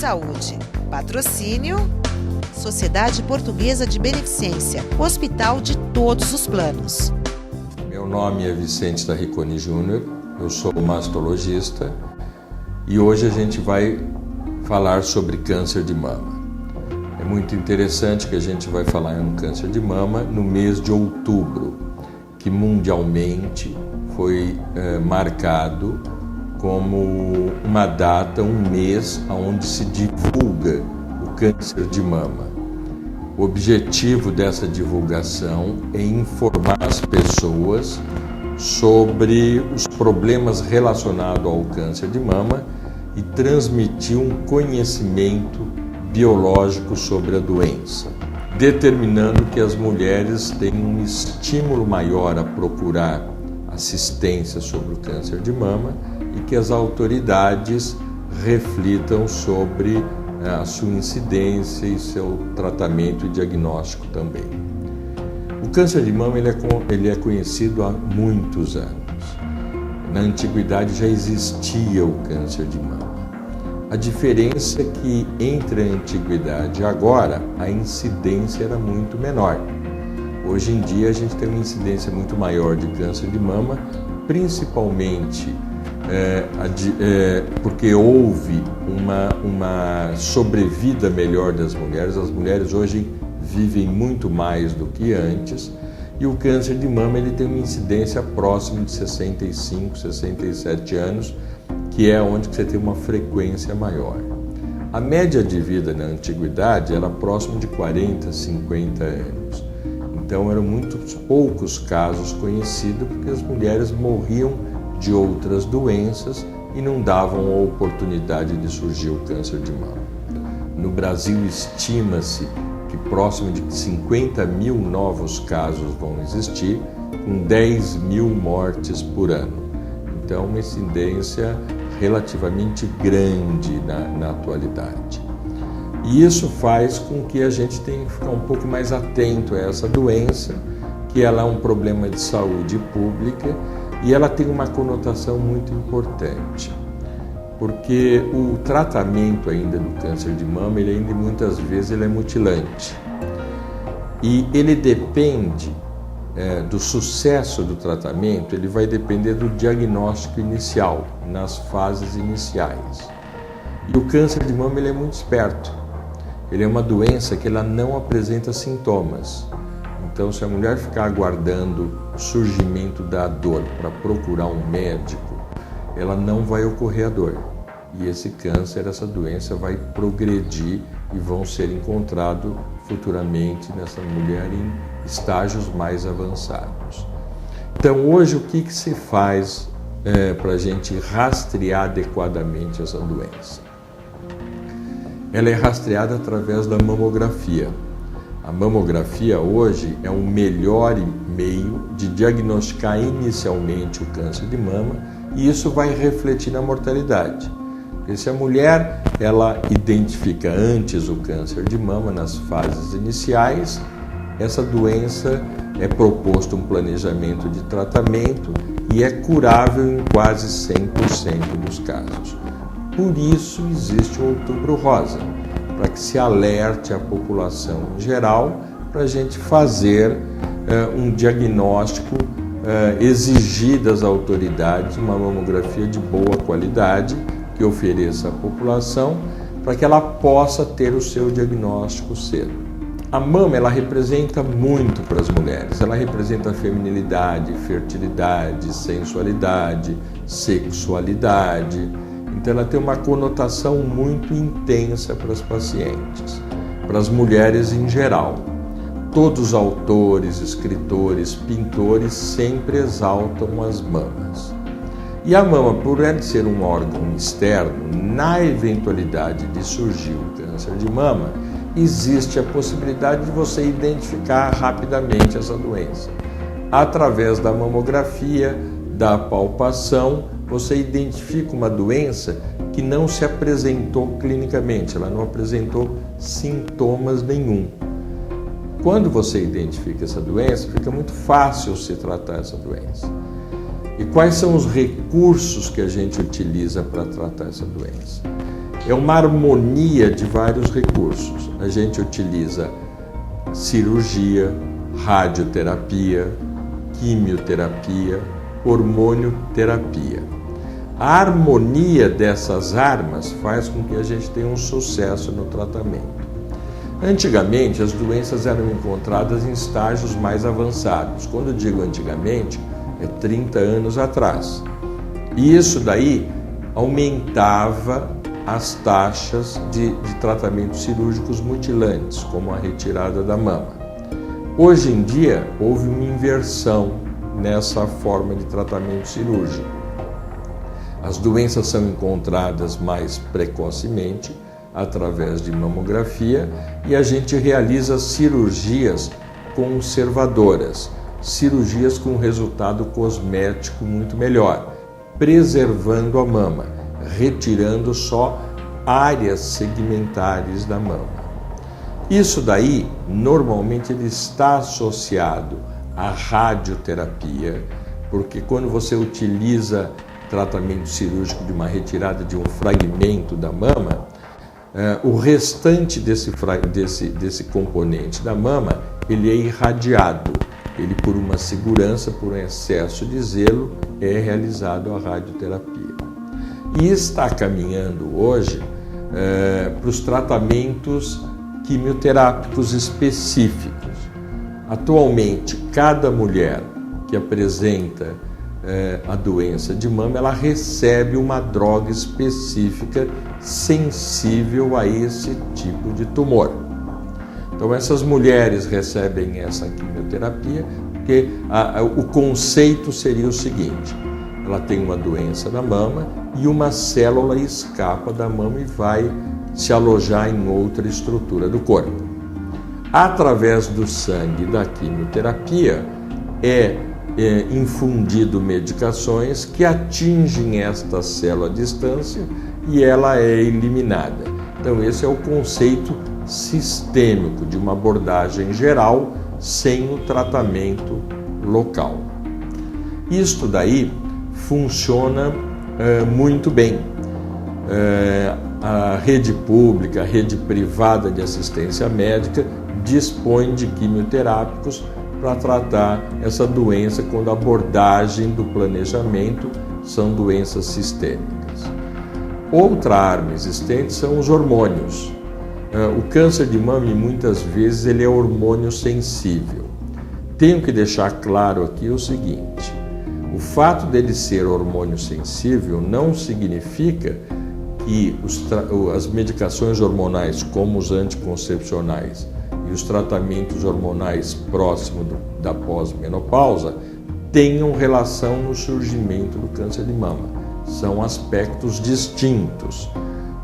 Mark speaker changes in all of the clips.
Speaker 1: Saúde. Patrocínio Sociedade Portuguesa de Beneficência, hospital de todos os planos.
Speaker 2: Meu nome é Vicente Tarriconi Júnior, eu sou mastologista e hoje a gente vai falar sobre câncer de mama. É muito interessante que a gente vai falar em câncer de mama no mês de outubro, que mundialmente foi marcado como uma data, um mês onde se divulga o câncer de mama. O objetivo dessa divulgação é informar as pessoas sobre os problemas relacionados ao câncer de mama e transmitir um conhecimento biológico sobre a doença, determinando que as mulheres tenham um estímulo maior a procurar assistência sobre o câncer de mama e que as autoridades reflitam sobre a sua incidência e seu tratamento e diagnóstico também. O câncer de mama ele é conhecido há muitos anos. Na antiguidade já existia o câncer de mama. A diferença é que entre a antiguidade e agora a incidência era muito menor. Hoje em dia a gente tem uma incidência muito maior de câncer de mama, principalmente porque houve uma sobrevida melhor das mulheres. As mulheres hoje vivem muito mais do que antes e o câncer de mama ele tem uma incidência próxima de 65, 67 anos, que é onde você tem uma frequência maior. A média de vida na antiguidade era próxima de 40, 50 anos. Então eram muitos poucos casos conhecidos porque as mulheres morriam de outras doenças e não davam a oportunidade de surgir o câncer de mama. No Brasil estima-se que próximo de 50 mil novos casos vão existir, com 10 mil mortes por ano. Então uma incidência relativamente grande na atualidade. E isso faz com que a gente tenha que ficar um pouco mais atento a essa doença, que ela é um problema de saúde pública e ela tem uma conotação muito importante, porque o tratamento ainda do câncer de mama, ele ainda muitas vezes ele é mutilante. E ele depende do sucesso do tratamento, ele vai depender do diagnóstico inicial, nas fases iniciais. E o câncer de mama ele é muito esperto. Ele é uma doença que ela não apresenta sintomas. Então, se a mulher ficar aguardando o surgimento da dor para procurar um médico, ela não vai ocorrer a dor. E esse câncer, essa doença vai progredir e vão ser encontrados futuramente nessa mulher em estágios mais avançados. Então, hoje, o que se faz para a gente rastrear adequadamente essa doença? Ela é rastreada através da mamografia. A mamografia hoje é um melhor meio de diagnosticar inicialmente o câncer de mama e isso vai refletir na mortalidade. Porque se a mulher ela identifica antes o câncer de mama nas fases iniciais, essa doença é proposto um planejamento de tratamento e é curável em quase 100% dos casos. Por isso existe o Outubro Rosa, para que se alerte a população em geral, para a gente fazer um diagnóstico, exigir das autoridades uma mamografia de boa qualidade que ofereça à população, para que ela possa ter o seu diagnóstico cedo. A mama ela representa muito para as mulheres, ela representa feminilidade, fertilidade, sensualidade, sexualidade. Então ela tem uma conotação muito intensa para as pacientes, para as mulheres em geral. Todos os autores, escritores, pintores sempre exaltam as mamas. E a mama, por ela ser um órgão externo, na eventualidade de surgir o câncer de mama, existe a possibilidade de você identificar rapidamente essa doença. Através da mamografia, da palpação, você identifica uma doença que não se apresentou clinicamente, ela não apresentou sintomas nenhum. Quando você identifica essa doença, fica muito fácil se tratar essa doença. E quais são os recursos que a gente utiliza para tratar essa doença? é uma harmonia de vários recursos. A gente utiliza cirurgia, radioterapia, quimioterapia, hormonioterapia. A harmonia dessas armas faz com que a gente tenha um sucesso no tratamento. Antigamente, as doenças eram encontradas em estágios mais avançados. Quando eu digo antigamente, é 30 anos atrás. E isso daí aumentava as taxas de tratamentos cirúrgicos mutilantes, como a retirada da mama. Hoje em dia, houve uma inversão nessa forma de tratamento cirúrgico. As doenças são encontradas mais precocemente, através de mamografia, e a gente realiza cirurgias conservadoras, cirurgias com resultado cosmético muito melhor, preservando a mama, retirando só áreas segmentares da mama. Isso daí, normalmente, ele está associado à radioterapia, porque quando você utiliza tratamento cirúrgico de uma retirada de um fragmento da mama, o restante desse componente da mama, ele é irradiado. Ele, por uma segurança, por um excesso de zelo, é realizado a radioterapia. E está caminhando hoje para os tratamentos quimioterápicos específicos. Atualmente, cada mulher que apresenta a doença de mama, ela recebe uma droga específica sensível a esse tipo de tumor. Então, essas mulheres recebem essa quimioterapia porque o conceito seria o seguinte: ela tem uma doença na mama e uma célula escapa da mama e vai se alojar em outra estrutura do corpo. Através do sangue da quimioterapia infundido medicações que atingem esta célula à distância e ela é eliminada. Então, esse é o conceito sistêmico de uma abordagem geral sem o tratamento local. Isto daí funciona muito bem. A rede pública, a rede privada de assistência médica dispõe de quimioterápicos para tratar essa doença quando a abordagem do planejamento são doenças sistêmicas. Outra arma existente são os hormônios. O câncer de mama, muitas vezes, ele é hormônio sensível. Tenho que deixar claro aqui o seguinte: o fato dele ser hormônio sensível não significa que as medicações hormonais, como os anticoncepcionais, e os tratamentos hormonais próximos da pós-menopausa tenham relação no surgimento do câncer de mama. São aspectos distintos.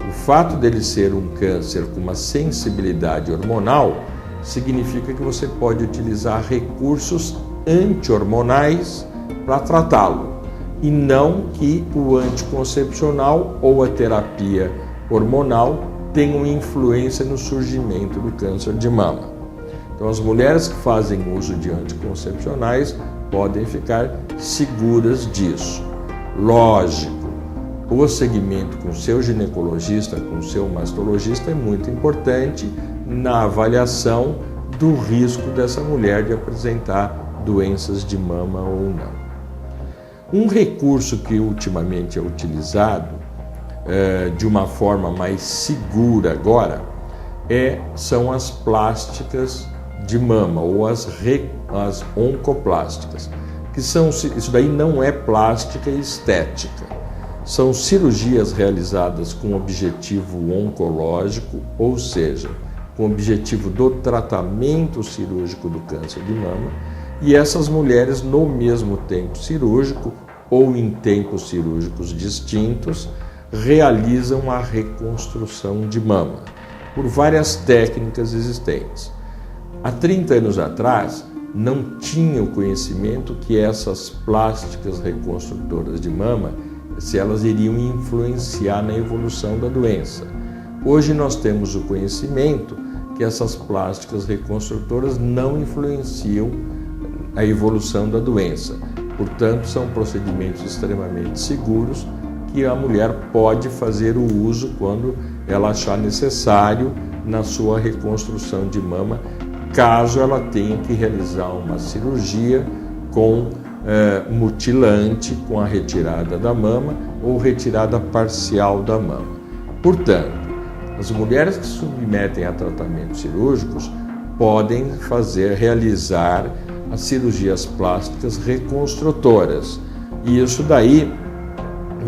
Speaker 2: O fato dele ser um câncer com uma sensibilidade hormonal significa que você pode utilizar recursos anti-hormonais para tratá-lo, e não que o anticoncepcional ou a terapia hormonal tenham influência no surgimento do câncer de mama. Então, as mulheres que fazem uso de anticoncepcionais podem ficar seguras disso. Lógico, o segmento com seu ginecologista, com seu mastologista é muito importante na avaliação do risco dessa mulher de apresentar doenças de mama ou não. Um recurso que ultimamente é utilizado de uma forma mais segura agora são as plásticas de mama ou as oncoplásticas, isso daí não é plástica estética, são cirurgias realizadas com objetivo oncológico, ou seja, com o objetivo do tratamento cirúrgico do câncer de mama, e essas mulheres, no mesmo tempo cirúrgico ou em tempos cirúrgicos distintos, realizam a reconstrução de mama por várias técnicas existentes. Há 30 anos atrás, não tinha o conhecimento que essas plásticas reconstrutoras de mama, se elas iriam influenciar na evolução da doença. Hoje nós temos o conhecimento que essas plásticas reconstrutoras não influenciam a evolução da doença. Portanto, são procedimentos extremamente seguros que a mulher pode fazer o uso quando ela achar necessário na sua reconstrução de mama, caso ela tenha que realizar uma cirurgia com mutilante, com a retirada da mama ou retirada parcial da mama. Portanto, as mulheres que se submetem a tratamentos cirúrgicos podem realizar as cirurgias plásticas reconstrutoras, e isso daí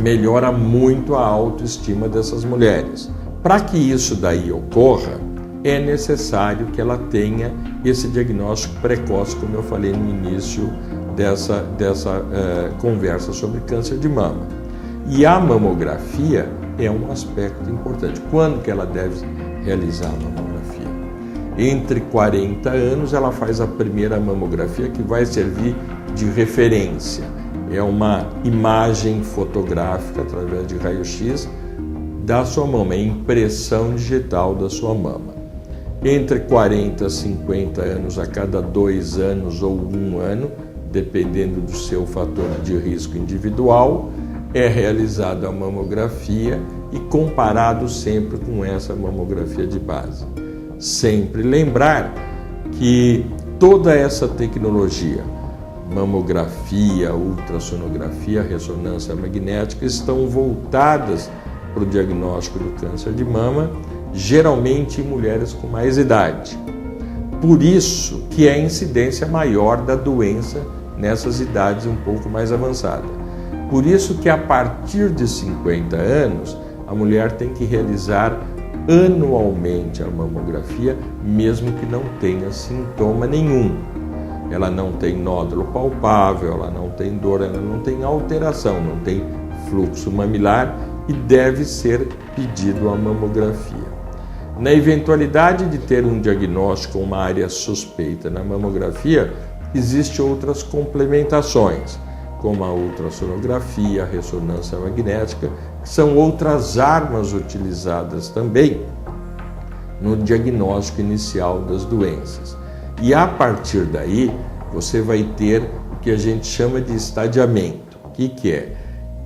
Speaker 2: melhora muito a autoestima dessas mulheres. Para que isso daí ocorra, é necessário que ela tenha esse diagnóstico precoce, como eu falei no início dessa conversa sobre câncer de mama. E a mamografia é um aspecto importante. Quando que ela deve realizar a mamografia? Entre 40 anos ela faz a primeira mamografia, que vai servir de referência. É uma imagem fotográfica através de raio-x da sua mama, é impressão digital da sua mama. Entre 40 e 50 anos, a cada 2 anos ou 1 ano, dependendo do seu fator de risco individual, é realizada a mamografia e comparado sempre com essa mamografia de base. Sempre lembrar que toda essa tecnologia, mamografia, ultrassonografia, ressonância magnética, estão voltadas para o diagnóstico do câncer de mama, geralmente em mulheres com mais idade. Por isso que é a incidência maior da doença nessas idades um pouco mais avançadas. Por isso que a partir de 50 anos, a mulher tem que realizar anualmente a mamografia, mesmo que não tenha sintoma nenhum. Ela não tem nódulo palpável, ela não tem dor, ela não tem alteração, não tem fluxo mamilar e deve ser pedido a mamografia. Na eventualidade de ter um diagnóstico ou uma área suspeita na mamografia, existem outras complementações, como a ultrassonografia, a ressonância magnética, que são outras armas utilizadas também no diagnóstico inicial das doenças. E a partir daí, você vai ter o que a gente chama de estadiamento. O que é?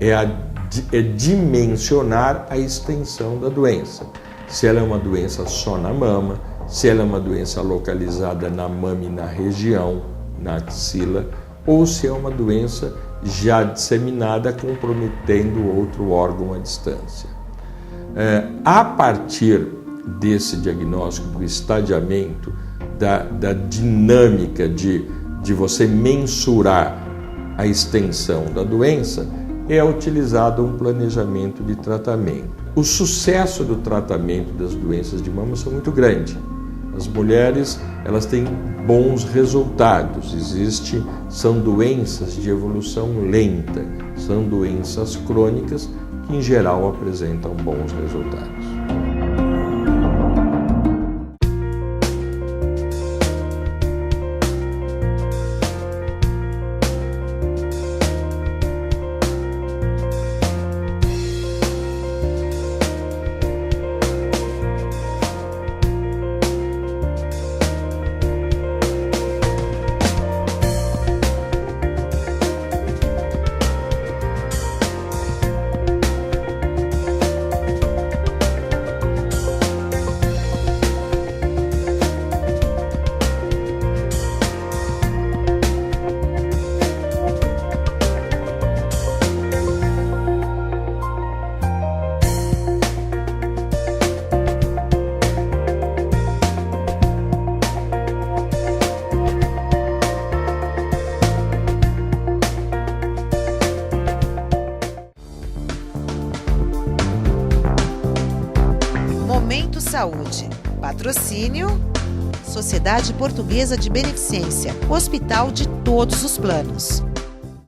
Speaker 2: É dimensionar a extensão da doença. Se ela é uma doença só na mama, se ela é uma doença localizada na mama e na região, na axila, ou se é uma doença já disseminada, comprometendo outro órgão à distância. A partir desse diagnóstico, do estadiamento, da dinâmica de você mensurar a extensão da doença, é utilizado um planejamento de tratamento. O sucesso do tratamento das doenças de mama são muito grande. As mulheres, elas têm bons resultados. São doenças de evolução lenta, são doenças crônicas que em geral apresentam bons resultados.
Speaker 1: Momento Saúde. Patrocínio: Sociedade Portuguesa de Beneficência. Hospital de todos os planos.